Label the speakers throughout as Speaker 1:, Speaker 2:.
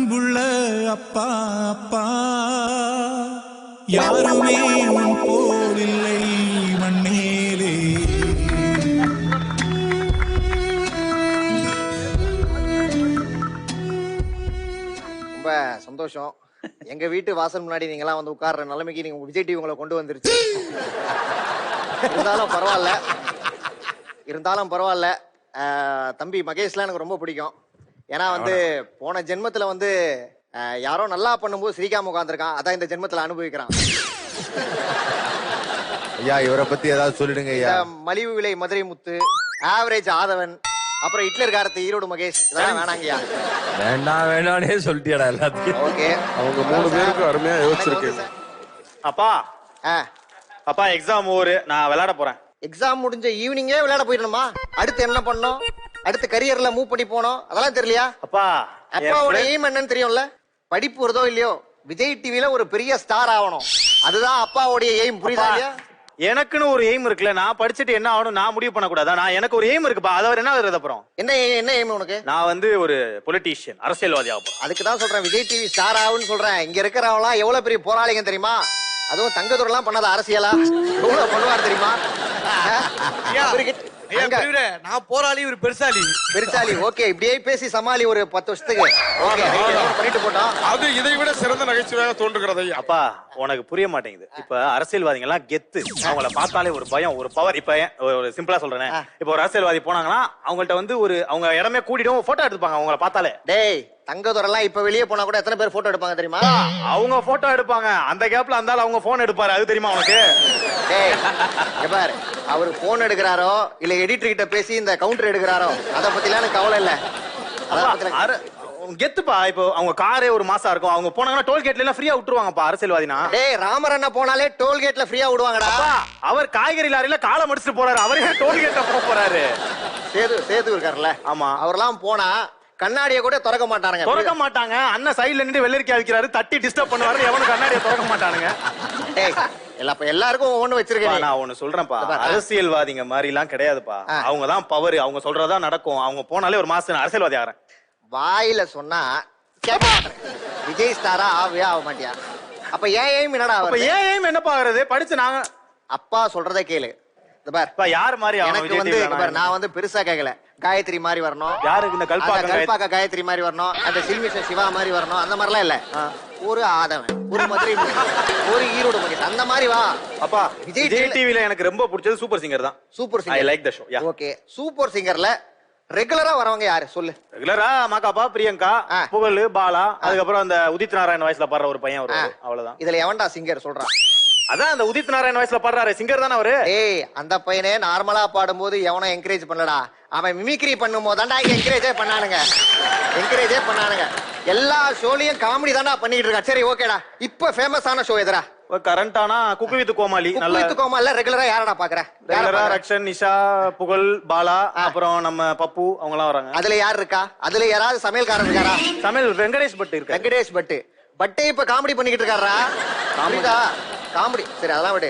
Speaker 1: அன்புள்ள அப்பா அப்பா யாருமே உன் போலில்லை மண்ணேலே.
Speaker 2: ரொம்ப சந்தோஷம். எங்க வீட்டு வாசல் முன்னாடி நீங்களாம் வந்து உட்கார்ற நிலைமைக்கு நீங்க விஜய் டிவி உங்களை கொண்டு வந்துருச்சு. இருந்தாலும் பரவாயில்ல. தம்பி மகேஷ்லாம் எனக்கு ரொம்ப பிடிக்கும். ஏன்னா வந்து போன ஜென்மத்துல வந்து யாரோ நல்லா பண்ணும்போது சிரிக்காம உட்காந்துருக்கான். அதான் இந்த ஜென்மத்துல அனுபவிக்கிறான்.
Speaker 3: ஐயா இவரை பத்தி ஏதாவது சொல்லிடுங்க ஐயா.
Speaker 2: மலிவு விலை மதுரை முத்து, ஆவரேஜ் ஆதவன், அப்புறம் ஹிட்லர் காரத்து ஈரோடு மகேஷ், இதெல்லாம் வேணாங்கய்யா.
Speaker 3: வேணானே சொல்லிட்டியாடா எல்லாத்தையும்.
Speaker 2: ஓகே,
Speaker 4: அவங்க 3 பேருக்கு அருமையா யோசிச்சிருக்கு.
Speaker 5: அப்பா அப்பா எக்ஸாம் ஓவர், நான் விளையாட போறேன்.
Speaker 2: எக்ஸாம் முடிஞ்ச ஈவினிங்கே விளையாட போயிடணுமா? அடுத்து என்ன பண்ணணும்? அடுத்து கரியர்ல மூவ் பண்ணி போனோம், அதெல்லாம் தெரியலையா?
Speaker 5: அப்பா
Speaker 2: அப்பாவோட எய்ம் என்னன்னு தெரியும்ல? படிப்பு வருதோ இல்லையோ விஜய் டிவில ஒரு பெரிய ஸ்டார் ஆகணும். அதுதான் அப்பாவுடைய எய்ம். புரியுதா இல்லையா?
Speaker 5: எனக்குன்னு ஒரு எய்ம் இருக்குல்ல. நான் படிச்சுட்டு என்ன ஆகணும் நான் முடிவு பண்ண கூடாதா? நான் எனக்கு ஒரு எய்ம் இருக்குப்பா. அது என்ன வருது அப்புறம்?
Speaker 2: என்ன எய்ம் உனக்கு?
Speaker 5: நான் வந்து ஒரு பொலிட்டீஷியன், அரசியல்வாதி ஆகும்.
Speaker 2: அதுக்கு தான் சொல்றேன் விஜய் டிவி ஸ்டார் ஆகுன்னு சொல்றேன். இங்க இருக்கிறவங்களாம் எவ்வளவு பெரிய போராளிங்க தெரியுமா? அதுவும் தங்கதுரெல்லாம் பண்ணாத அரசியலா எவ்வளவு பண்ணுவார் தெரியுமா?
Speaker 6: நான் போராளி, ஒரு பெருசாலி.
Speaker 2: ஓகே, இப்படியே பேசி சமாளி ஒரு 10 வருஷத்துக்கு. ஓகே, பண்ணிட்டு போட்டோம்.
Speaker 4: அது இதை விட சிறந்த நகைச்சுவையாக தோன்றுகிறது ஐயா.
Speaker 5: அப்பா உனக்கு புரிய மாட்டேங்குது. இப்ப அரசியல்வாதிகள் எல்லாம் கெத்து, அவங்கள பார்த்தாலே ஒரு பயம், ஒரு பவர். இப்ப ஒரு சிம்பிளா சொல்றேன். இப்ப ஒரு அரசியல்வாதி போனாங்கன்னா அவங்கள்ட்ட வந்து ஒரு அவங்க இடமே கூட்டிடும் போட்டோ எடுத்துப்பாங்க அவங்கள பார்த்தாலே.
Speaker 2: டேய் தங்கதுரெல்லாம் இப்ப வெளியே போனா கூட எத்தனை பேர் போட்டோ எடுப்பாங்க தெரியுமா?
Speaker 5: அவங்க போட்டோ எடுப்பாங்க, அந்த கேப்ல அந்த அவங்க போன் எடுப்பாரு. அது தெரியுமா உனக்கு?
Speaker 2: டேய் பாரு, அவரு போன் எடுக்கிறாரோ இல்ல எடிட்டர் கிட்ட பேசி இந்த கவுண்டர் எடுக்கிறாரோ அத பத்திலாம் எனக்கு கவலை இல்ல.
Speaker 5: கெத்துப்பா. இப்போ அவங்க காரே ஒரு மாசம் இருக்கும், அவங்க போனாங்கன்னா டோல்கேட்ல எல்லாம் ஃப்ரீயா விட்டுருவாங்கப்பா அரசியல்வாதினா.
Speaker 2: டேய் ராமர் அண்ணா போனாலே டோல்கேட்ல ஃப்ரீயா விடுவாங்கடா.
Speaker 5: அவர் காய்கறி லாரியில காலை மடிச்சிட்டு போறாரு, அவரே டோல்கேட்ல போறாரு.
Speaker 2: சேது இருக்காருல்ல,
Speaker 5: ஆமா,
Speaker 2: அவர்லாம் போனா கண்ணாடியை கூட திறக்க மாட்டாங்க.
Speaker 5: அண்ணன் சைடுல நின்று வெள்ளரிக்காய் வைக்கிறாரு, தட்டி டிஸ்டர்ப் பண்ணுவாரு. எவனும் கண்ணாடியை திறக்க மாட்டானுங்க.
Speaker 2: எல்லாருக்கும் ஒண்ணு வச்சிருக்கேன்.
Speaker 5: நான் ஒண்ணு சொல்றேன்ப்பா, அரசியல்வாதிங்க மாதிரி எல்லாம் கிடையாதுப்பா. அவங்கதான் பவர், அவங்க சொல்றதா நடக்கும். அவங்க போனாலே ஒரு மாசம் அரசியல்வாதி ஆகிறேன்.
Speaker 2: வாயில சொன்னா விஜய் ஸ்டாரா ஆக மாட்டியா? அப்ப ஏன் எய்ம் என்னடா?
Speaker 5: ஏன் எய்ம் என்னப்பா ஆகுறது? படிச்சு நாங்க
Speaker 2: அப்பா சொல்றதை கேளு.
Speaker 5: யார் மாதிரி
Speaker 2: எனக்கு வந்து நான் வந்து பெருசா கேட்கல. காயத்ரி மாதிரி வரணும்,
Speaker 5: யாருக்கு இந்த
Speaker 2: கல்பாக்க காயத்ரி மாதிரி வரணும், அந்த சில்மிஷ சிவா மாதிரி வரணும், அந்த மாதிரிலாம் இல்ல. ஒரு ஆதவன், ஒரு மதுரை, ஒரு ஈரோடு மகேஷ், அந்த மாதிரி வா.
Speaker 5: அப்பா விஜய் டிவில எனக்கு ரொம்ப பிடிச்சது சூப்பர் சிங்கர் தான்.
Speaker 2: Super singer,
Speaker 5: I like the show.
Speaker 2: Okay, super சிங்கர்ல ரெகுலரா வரவங்க யாரு சொல்லு?
Speaker 5: ரெகுலரா மாகாபா, பிரியங்கா, புகழ், பாலா, அதுக்கப்புறம் அந்த உதித் நாராயண் வயசுல பாடுற ஒரு பையன் வருவாரு, அவ்வளவுதான்.
Speaker 2: இதுல எவன்டா சிங்கர் சொல்றான்?
Speaker 5: அதான் அந்த உதித் நாராயண் வயசுல பாடுறாரு சிங்கர் தானே அவரு.
Speaker 2: ஏய் அந்த பையனே நார்மலா பாடும்போது எவனும் என்கரேஜ் பண்ணலடா. அவன் மிமிக்ரி பண்ணும் போதாண்டா என்கரேஜே பண்ணானுங்க. எல்லா ஷோலையும் காமெடி தான்டா பண்ணிட்டு இருக்கா. சரி ஓகேடா, இப்ப ஃபேமஸ் ஆன ஷோ எதுடா?
Speaker 5: கரண்டானா குக்கு வித் கோமாளி.
Speaker 2: கோமாளில ரெகுலரா யாரடா பாக்குற?
Speaker 5: ரெகுலரா ரக்ஷன், நிஷா, புகழ், பாலா, அப்புறம் நம்ம பப்பு, அவங்க எல்லாம் வராங்க.
Speaker 2: அதுல யார் இருக்கா? அதுல யாராவது சமையல்காரன் இருக்காரா?
Speaker 5: சமையல் வெங்கடேஷ் பட் இருக்கு.
Speaker 2: வெங்கடேஷ் பட்டு இப்ப காமெடி பண்ணிக்கிட்டு இருக்காரா? காமெடி சரி, அதெல்லாம் விடு.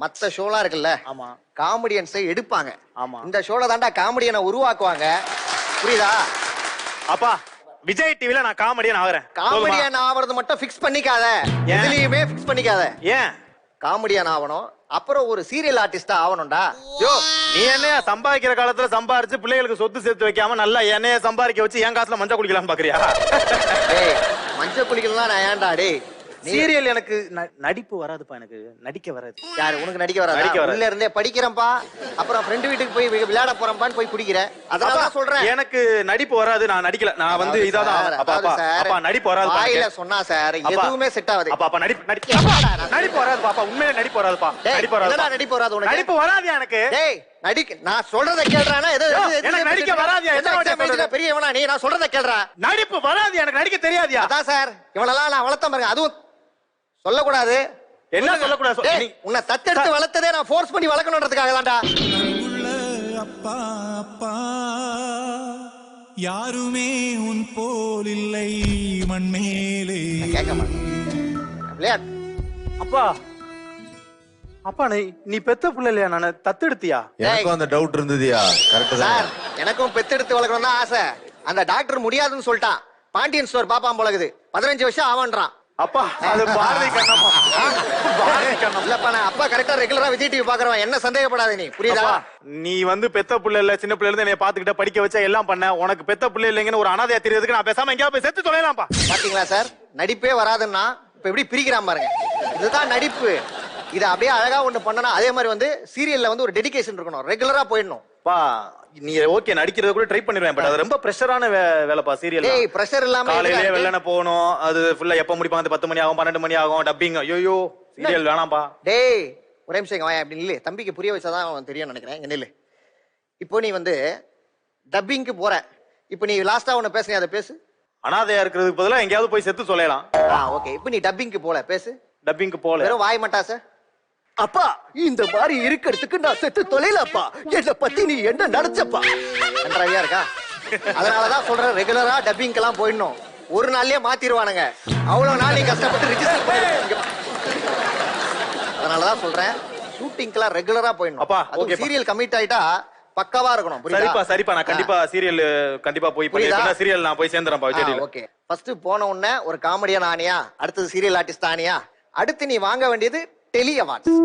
Speaker 2: மத்த ஷோலாம் இருக்குல்ல,
Speaker 5: ஆமா,
Speaker 2: காமெடியன்ஸை எடுப்பாங்க.
Speaker 5: ஆமா,
Speaker 2: இந்த ஷோல தாண்டா காமெடியனை உருவாக்குவாங்க. புரியுதா?
Speaker 5: அப்பா விஜய் டிவில நான் காமெடியன் ஆகிறேன்.
Speaker 2: காமெடியன் ஆவறது மட்டும் ஃபிக்ஸ் பண்ணிக்காத, எதுலயுமே ஃபிக்ஸ் பண்ணிக்காத.
Speaker 5: ஏன்?
Speaker 2: காமெடியன் ஆகணும், அப்புறம் ஒரு சீரியல் ஆர்டிஸ்டா ஆகணும்டா.
Speaker 5: யோ நீ என்னையா சம்பாதிக்கிற காலத்துல சம்பாரிச்சு பிள்ளைகளுக்கு சொத்து சேர்த்து வைக்காம நல்லா என்னைய சம்பாதிக்க வச்சு என் காசுல மஞ்சள் குடிக்கலாம் பாக்குறியா?
Speaker 2: மஞ்சள் குளிக்கலாம் நான் ஏன்டா? டேய்
Speaker 5: சீரியல் எனக்கு நடிப்பு வராதுப்பா, எனக்கு நடிக்க வராது.
Speaker 2: யாரு உனக்கு நடிக்க வராது? உள்ள இருந்தே படிக்கிறேன்ப்பா, அப்புறம் ஃப்ரெண்ட் வீட்டுக்கு போய் விளையாட போறேன்பான்னு போய் குடிக்கிற. அதனால சொல்றேன் எனக்கு
Speaker 5: நடிப்பு வராது, நான் நடிக்கல. நான் வந்து இதாதான். அப்பா நடிப்பு வராது
Speaker 2: வாயில சொன்னா சார் எதுவுமே செட் ஆகாது.
Speaker 5: அப்பா நடிப்பு வராது பாப்பா, உண்மையிலே நடிப்பு வராதுப்பா. நடிப்பு வராது உனக்கு? நடிப்பு வராது எனக்கு.
Speaker 2: டேய் நான் சொல்றத கேள்றானா?
Speaker 5: எனக்கு நடிக்க வராதியா?
Speaker 2: என்ன பெரியவனா நீ? நான் சொல்றத கேள்றா.
Speaker 5: நடிப்பு வராது எனக்கு, நடிக்க தெரியாதியா?
Speaker 2: அதான் சார் இவனெல்லாம் நான் வளர்த்த பாருங்க. அதுவும் சொல்லக்கூடாது.
Speaker 5: என்ன சொல்லக்கூடாது?
Speaker 2: உன்னை தத்தெடுத்து வளர்த்ததே நான் ஃபோர்ஸ் பண்ணி வளர்க்கணுன்றதுக்காக தான்டா.
Speaker 1: அப்பா அப்பா யாருமே உன் போல் இல்லை மண்மேலே.
Speaker 2: கேட்க மாட்டேன்.
Speaker 5: அப்பா அப்பா நீ பெத்த புள்ள இல்லையா? நான் தத்தெடுத்தியா?
Speaker 3: எனக்கும் அந்த டவுட் இருந்ததுயா. கரெக்ட் தான்.
Speaker 2: எனக்கும் பெத்தெடுத்து வளர்க்கணும் தான் ஆசை. அந்த டாக்டர் முடியாதுன்னு சொல்லிட்டான். பாண்டியன் ஸ்டோர் பாப்பான் போலகுது 15 வருஷம் ஆவான்றான்.
Speaker 5: அப்பா அது பாரதி கண்ணம்மா. பாரதி கண்ணம்மா.
Speaker 2: இல்லப்பா நான் அப்பா கரெக்டா ரெகுலரா விஜய் டிவி பாக்குறவன், என்ன சந்தேகப்படாத நீ, புரியுதா?
Speaker 5: அப்பா, நீ வந்து பெத்த புள்ள இல்ல, சின்ன பிள்ளை இருந்து என்னைய பாத்துக்கிட்ட படிக்க வச்சா எல்லாம் பண்ண. உனக்கு பெத்த புள்ள இல்லைங்கன்னு ஒரு அனாதையா தெரியறதுக்கு நான் பேசாம எங்கேயாவது போய் செத்து தொலைலாம்ப்பா.
Speaker 2: பாத்தீங்களா சார், நடிப்பே வராதுன்னா இப்ப எப்படி பிரிக்கிறான் பாருங்க. இதுதான் நடிப்பு. இதை அப்படியே அழகா ஒண்ணு பண்ணனா, அதே மாதிரி வந்து சீரியல்ல வந்து ஒரு டெடிகேஷன் இருக்கணும், ரெகுலரா போயிடணும்.
Speaker 5: பா நீ ஓகே நடிக்கிறத கூட ட்ரை பண்ணிடுவேன், பட் அது ரொம்ப பிரஷரான வேலைப்பா சீரியல்.
Speaker 2: ஏய் பிரஷர் இல்லாம
Speaker 5: காலையிலே வெள்ளன போகணும், அது ஃபுல்லா எப்ப முடிப்பாங்க, 10 மணி ஆகும் 12 மணி ஆகும், டப்பிங். ஐயோ சீரியல் வேணாம்பா.
Speaker 2: டேய் ஒரே நிமிஷம் இங்க வாயா, அப்படி நில்லு. தம்பிக்கு புரிய வச்சாதான் அவன் தெரியும் நினைக்கிறேன். இங்க நில்லு. இப்போ நீ வந்து டப்பிங்க்கு போற, இப்போ நீ லாஸ்டா ஒன்னு பேசுனே, அதை பேசு.
Speaker 5: அனாதையா இருக்கிறதுக்கு பதிலா எங்கேயாவது போய் செத்து சொல்லலாம்.
Speaker 2: ஓகே, இப்போ நீ டப்பிங்க்கு போல, பேசு.
Speaker 5: டப்பிங்க்கு போல
Speaker 2: வெறும் வாய் மட்டாச. அப்பா இந்த மாதிரி இருக்கிறதுக்கு நான் செத்து தொலைலப்பா, என்ன பத்தி நீ என்ன நினைச்சப்பா நன்றாவியா இருக்கா? அதனாலதான் சொல்றேன், ரெகுலரா டப்பிங்க்கெல்லாம் போயிடணும். ஒரு நாள்லயே மாத்திருவானுங்க, அவ்வளவு நாள் நீ கஷ்டப்பட்டு ரிஜிஸ்டர் பண்ணிருக்கீங்க. அதனாலதான் சொல்றேன், ஷூட்டிங்க்கெல்லாம் ரெகுலரா போயிடணும்.
Speaker 5: அப்பா,
Speaker 2: ஓகே, சீரியல் கமிட் ஆயிட்டா பக்காவா இருக்கணும்.
Speaker 5: சரிப்பா சரிப்பா, நான் கண்டிப்பா சீரியல் கண்டிப்பா போய் பண்ணிருக்கேன். சீரியல் நான் போய் சேர்ந்துறேன்ப்பா விஜய் டிவில.
Speaker 2: ஓகே, ஃபர்ஸ்ட் போன உடனே ஒரு காமெடியன் ஆனியா, அடுத்தது சீரியல் ஆர்டிஸ்ட் ஆனியா, அடுத்து நீ வாங்க வேண்டியது டெலி அவார்ட்ஸ்.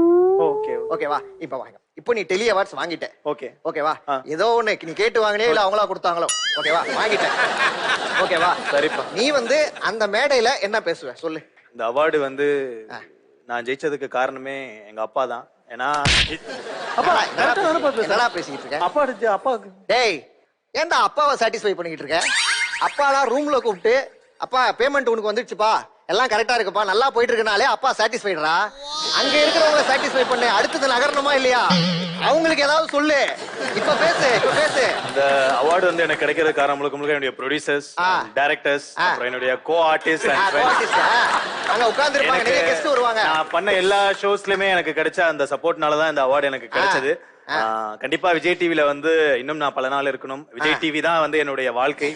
Speaker 5: ஓகே
Speaker 2: ஓகேவா? இப்ப வாங்க. இப்போ நீ டெலி அவார்ட்ஸ் வாங்கிட்ட.
Speaker 5: ஓகே
Speaker 2: ஓகேவா? ஏதோ ஒண்ணு நீ கேட்டு வாங்கினே இல்ல அவங்களா கொடுத்தாங்களோ, ஓகேவா? வாங்கிட்ட. ஓகேவா?
Speaker 5: சரிப்பா.
Speaker 2: நீ வந்து அந்த மேடையில என்ன பேசுவ சொல்லு.
Speaker 5: இந்த அவார்டு வந்து நான் ஜெயிச்சதுக்கு காரணமே எங்க அப்பா தான். ஏன்னா
Speaker 2: அப்பா என்னடா பேசிக்கிட்டு இருக்க?
Speaker 5: அப்பா
Speaker 2: டேய் ஏன்டா அப்பாவை சாட்டிஸ்ஃபை பண்ணிக்கிட்டு இருக்க? அப்பாலாம் ரூம்ல கூப்பிட்டு, அப்பா பேமெண்ட் உனக்கு வந்துடுச்சுப்பா, எல்லாம் கரெக்டா இருக்குப்பா, நல்லா போயிட்டு இருக்கனாலே அப்பா சாட்டிஸ்ஃபைடா. அங்க இருக்கிறவங்களை சாட்டிஸ்ஃபை பண்ணு, அடுத்தது நகரணுமா இல்லையா? அவங்களுக்கு ஏதாவது சொல்லு. இப்ப பேசு, இப்ப பேசு.
Speaker 5: இந்த அவார்டு வந்து எனக்கு கிடைக்கிறது காரணம் முழுக்க முழுக்க என்னுடைய ப்ரொடியூசர்ஸ், டைரக்டர்ஸ், அப்புறம் என்னுடைய கோ ஆர்டிஸ்ட் அண்ட் ஃப்ரெண்ட்ஸ்.
Speaker 2: அங்க உட்கார்ந்திருப்பாங்க, நிறைய கெஸ்ட் வருவாங்க.
Speaker 5: நான் பண்ண எல்லா ஷோஸ்லயுமே எனக்கு கிடைச்ச அந்த சப்போர்ட்னால தான் இந்த அவார்டு எனக்கு கிடைச்சது. கண்டிப்பா விஜய் டிவில வந்து இன்னும் நான் பல நாள் இருக்கணும். விஜய் டிவி தான் வந்து என்னுடைய வாழ்க்கை.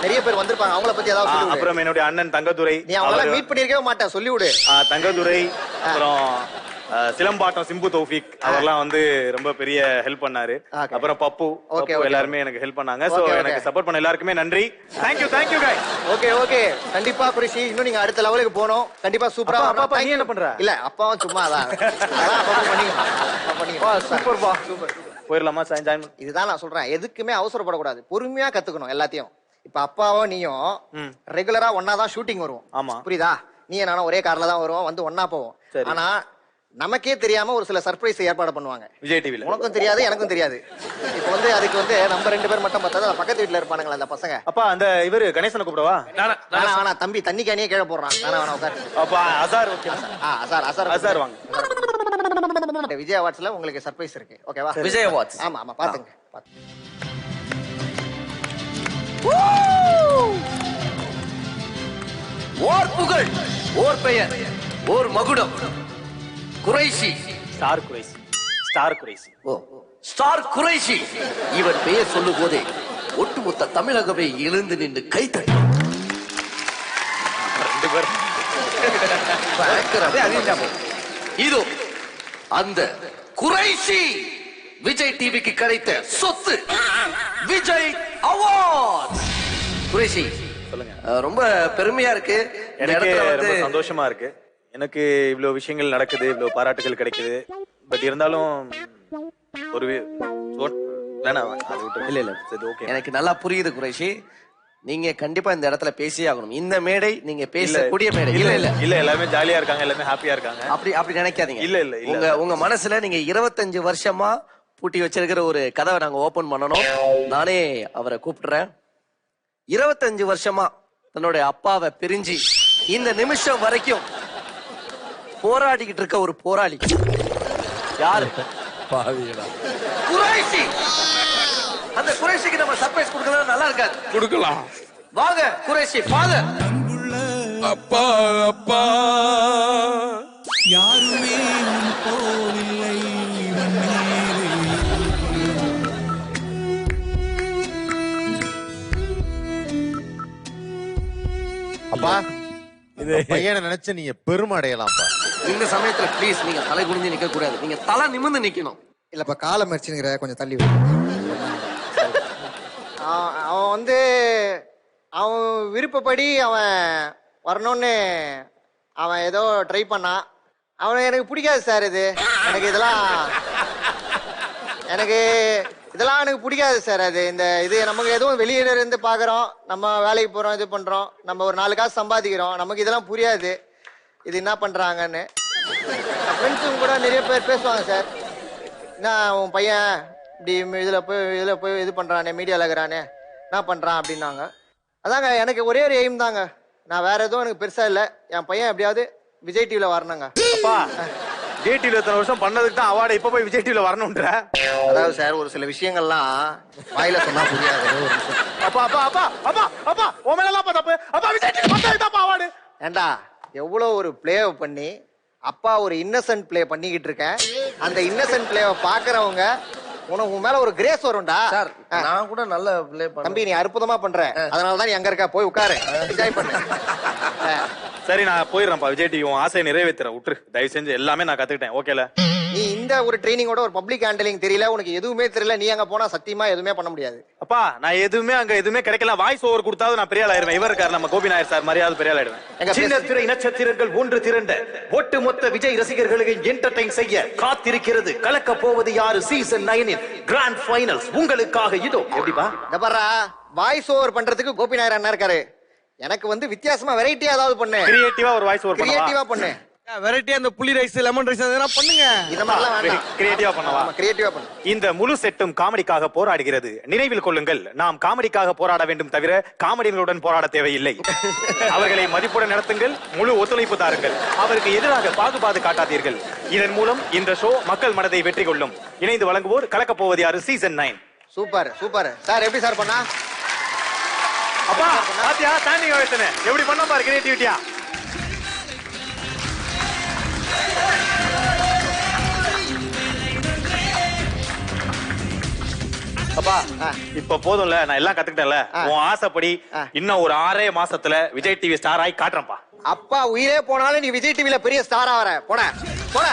Speaker 2: நிறைய பேர் வந்திருப்பாங்க, அவங்கள பத்தி ஏதாவது சொல்லு.
Speaker 5: அப்புறம் என்னுடைய அண்ணன் தங்கதுரை,
Speaker 2: நீ அவங்கள மீட் பண்ணிருக்கவே மாட்டேன், சொல்லி விடு.
Speaker 5: தங்கதுரை, அப்புறம் சிலம்பாட்டம் சிம்பு தௌஃபிக், அவர்லாம் வந்து ரொம்ப பெரிய ஹெல்ப் பண்ணாரு. அப்புறம் பப்பு, எல்லாருமே எனக்கு ஹெல்ப் பண்ணாங்க. சோ எனக்கு சப்போர்ட் பண்ண எல்லாருக்குமே நன்றி. Thank you guys.
Speaker 2: Okay okay, கண்டிப்பா குரிஷி, இன்னும் நீங்க அடுத்த லெவலுக்கு போணும். கண்டிப்பா சூப்பரா.
Speaker 5: அப்பா நீ என்ன பண்ற?
Speaker 2: இல்ல அப்பாவும் சும்மா அதான்
Speaker 5: சூப்பர்பா, சூப்பர். போயிரலாமா ஜாயின்?
Speaker 2: இதுதான் நான் சொல்றேன், எதுக்குமே அவசரப்படக்கூடாது, பொறுமையா கத்துக்கணும் எல்லாத்தையும். இப்ப அப்பாவும் நீயும் ரெகுலரா ஒன்னாதான் ஷூட்டிங் வருவோம்.
Speaker 5: ஆமா,
Speaker 2: புரியுதா? நீ நானும் ஒரே கார்ல தான் வருவோம், வந்து ஒன்னா போவோம். ஆனா நமக்கே தெரியாம ஒரு சில சர்ப்ரைஸ் ஏற்பாடு பண்ணுவாங்க விஜய் டிவில. உனக்கும் தெரியாது, எனக்கும் தெரியாது. இப்போ வந்து அதுக்கு வந்து நம்ம 2 பேர் மட்டும் பார்த்தா, பக்கத்து வீட்டுல இருப்பானுங்களா அந்த பசங்க.
Speaker 5: அப்பா அந்த இவரு கணேசனை கூப்பிடவா?
Speaker 2: வேணா தம்பி தண்ணி கேனியே கீழே போடுறான். வேணா உட்கார்.
Speaker 5: அப்பா அசார். ஓகே அசார் வாங்க.
Speaker 2: விஜய் அவார்ட்ஸ்ல உங்களுக்கு சர்ப்ரைஸ் இருக்கு, ஓகேவா?
Speaker 6: விஜய் அவார்ட்ஸ்.
Speaker 2: ஆமா ஆமா, பாத்துங்க.
Speaker 6: ஓர் புகழ், ஓர் பெயர், ஓர் மகுடம், குறைஷி.
Speaker 5: ஸ்டார் குறைஷி. ஸ்டார் குறைஷி.
Speaker 6: ஓ, ஸ்டார் குறைஷி. இவன் பெயர் சொல்லும் போதே ஒட்டுமொத்த தமிழகமே எழுந்து நின்று கை தட்டும்.
Speaker 5: 2 பேர்.
Speaker 6: இதோ அந்த குறைஷி விஜய் டிவிக்கு கிடைத்த சொத்து, விஜய் அவார்ட். குறைஷி
Speaker 5: சொல்லுங்க.
Speaker 6: ரொம்ப பெருமையா இருக்கு.
Speaker 5: எனக்கு ரொம்ப சந்தோஷமா இருக்கு. எனக்கு இவ்வளவு விஷயங்கள் நடக்குது, இவ்வளவு பாராட்டுகள் கிடைக்குது. பட் இருந்தாலும் ஒரு வேணாம், அது விட்டு.
Speaker 6: இல்ல
Speaker 5: சரி, ஓகே.
Speaker 6: எனக்கு நல்லா புரியுது குறைஷி. நீங்க கண்டிப்பா இந்த இடத்துல பேசியே ஆகணும். இந்த மேடை நீங்க பேசக்கூடிய மேடை.
Speaker 5: இல்ல எல்லாமே ஜாலியா இருக்காங்க, எல்லாமே ஹாப்பியா இருக்காங்க.
Speaker 6: அப்படி நினைக்காதீங்க.
Speaker 5: இல்ல
Speaker 6: உங்க மனசுல நீங்க 25 வருஷமா பூட்டி வச்சிருக்கிற ஒரு கதவை நாங்க ஓபன் பண்ணணும். நானே அவரை கூப்பிடுறேன். 25 வருஷமா தன்னுடைய அப்பாவை பிரிஞ்சு இந்த நிமிஷம் வரைக்கும் போராடிக்கிட்டு இருக்க ஒரு போராளி யாரு? குறைஷி. அந்த குறைஷிக்கு நம்ம சர்ப்ரைஸ் கொடுக்கலாம், நல்லா இருக்காது?
Speaker 4: கொடுக்கலாம்.
Speaker 6: வாங்க குறைஷி ஃபாதர்.
Speaker 4: அப்பா அப்பா
Speaker 1: யாருமே உன் போல் இல்லை மண்ணேலே.
Speaker 3: அப்பா இது பையனை நினைச்சு நீங்க பெருமை அடையலாம்ப்பா.
Speaker 6: இந்த சமயத்துல ப்ளீஸ் நீங்க தலை குனிஞ்சு நிக்க கூடாது, நீங்க தலை நிமிர்ந்து நிக்கணும்.
Speaker 2: இல்லப்பா காலை மறிச்சுங்கிற, கொஞ்சம் தள்ளி. அவன் வந்து அவன் விருப்பப்படி அவன் வரணும்னு அவன் ஏதோ ட்ரை பண்ணான். அவனை எனக்கு பிடிக்காது சார். எனக்கு இதெல்லாம் எனக்கு பிடிக்காது சார். இது நமக்கு எதுவும் வெளியில இருந்து பாக்குறோம், நம்ம வேலைக்கு போறோம், இது பண்றோம், நம்ம ஒரு 4 காசு சம்பாதிக்கிறோம், நமக்கு இதெல்லாம் புரியாது இது என்ன பண்றாங்கன்னு. ஃப்ரெண்ட்ஸும் கூட நிறைய பேர் பேசுவாங்க சார், என்ன உன் பையன் இப்படி இதுல போய் இது பண்றானே, மீடியால இருக்கிறானே, என்ன பண்றான் அப்படின்னாங்க. அதாங்க எனக்கு ஒரே ஒரு எய்ம் தாங்க, நான் வேற எதுவும் எனக்கு பெருசா இல்லை, என் பையன் எப்படியாவது விஜய் டிவில வரணுங்க.
Speaker 5: அப்பா விஜய் டிவில இத்தனை வருஷம் பண்ணதுக்கு தான் அவார்டு, இப்ப போய் விஜய் டிவில வரணும்ன்ற.
Speaker 2: அதாவது சார் ஒரு சில விஷயங்கள்லாம் வாயில சொன்னா புரியாது.
Speaker 5: அப்பா அப்பா அப்பா அப்பா அப்பா உன் மேல எல்லாம் தப்பு. அப்பா விஜய் டிவி பண்ணதுக்கு அவார்டு.
Speaker 2: ஏண்டா எவ்வளவு ஒரு பிளேவை பண்ணி அப்பா ஒரு இன்னசென்ட் பிளே பண்ணிக்கிட்டு இருக்கேன். அந்த இன்னசென்ட் பிளேவை பாக்குறவங்க உனக்கு உன் மேல ஒரு கிரேஸ் வரும்டா.
Speaker 6: சார் நான் கூட நல்ல ப்ளே பண்ணேன்.
Speaker 2: தம்பி நீ அற்புதமா பண்ற, அதனாலதான் நீ அங்க இருக்கா, போய் உட்காரு, என்ஜாய் பண்ணு.
Speaker 5: சரி நான் போயிடுறேன்ப்பா, விஜய் டிவி உன் ஆசையை நிறைவேற்றுறேன், விட்டுரு தயவு செஞ்சு. எல்லாமே நான் கத்துக்கிட்டேன், ஓகேல.
Speaker 2: நீ இந்த ஒரு ட்ரைனிங்கோட ஒரு பப்ளிக் ஹேண்டலிங் தெரியல, உனக்கு எதுவுமே தெரியல, நீ அங்க போனா சத்தியமா எதுவுமே பண்ண முடியாது.
Speaker 5: அப்பா நான் எதுவுமே கிடைக்கல, வாய்ஸ் ஓவர் கொடுத்தாவது நான் பெரிய ஆளாயிருவேன். இவர் இருக்காரு நம்ம கோபி நாயர் சார், மரியாதை பெரிய ஆளாயிடுவேன்.
Speaker 7: சின்ன திரை நட்சத்திரங்கள் ஒன்று திரண்ட ஒட்டுமொத்த விஜய் ரசிகர்களுக்கு என்டர்டைன் செய்ய காத்திருக்கிறது கலக்க போவது யாரு சீசன் 9 கிராண்ட் ஃபைனல்ஸ் உங்களுக்காக. இதோ எப்படிப்பா
Speaker 2: இந்த பாரா, வாய்ஸ் ஓவர் பண்றதுக்கு கோபி நாயர் அண்ணா இருக்காரு, எனக்கு வித்தியாசமா வெரைட்டியா ஏதாவது பண்ணு,
Speaker 5: கிரியேட்டிவா ஒரு வாய்ஸ் ஓவர்
Speaker 2: கிரியேட்டிவா பண்ணு.
Speaker 1: வெரைட்டியா அந்த புளி ரைஸ் லெமன் ரைஸ் அதெல்லாம் பண்ணுங்க.
Speaker 2: இந்த மாதிரிலாம் வேண்டாம்,
Speaker 5: கிரியேட்டிவா பண்ணவா?
Speaker 2: கிரியேட்டிவா பண்ணு.
Speaker 5: இந்த முழு செட்டும் காமெடிக்காக போராடுகிறது. நினைவில் கொள்ளுங்கள், நாம் காமெடிக்காக போராட வேண்டும் தவிர காமெடிகளுடன் போராட தேவையில்லை. அவர்களை மதிப்புடன் நடத்துங்கள், முழு ஒத்துழைப்பு தாருங்கள், அவருக்கு எதிராக பாகுபாடு காட்டாதீர்கள். இதன் மூலம் இந்த ஷோ மக்கள் மனதை வெற்றி கொள்ளும். இணைந்து வழங்குவோர் கலக்கப் போவது யாரு சீசன் 9.
Speaker 2: Super super sir. எப்படி சார் பண்ணா?
Speaker 5: அப்பா பாத்தியா ஸ்டாண்டிங் ஓவேஷன் எப்படி பண்ண பாரு, கிரியேட்டிவிட்டியா. அப்பா இப்ப போதும்ல, நான் எல்லாம் கத்துக்கிட்டேன்ல. உன் ஆசைப்படி இன்னும் ஒரு 6 மாசத்துல விஜய் டிவி ஸ்டார் ஆகி காட்டுறேன்ப்பா.
Speaker 2: அப்பா உயிரே போனாலும் நீ விஜய் டிவில பெரிய ஸ்டார் ஆவற. போட போட.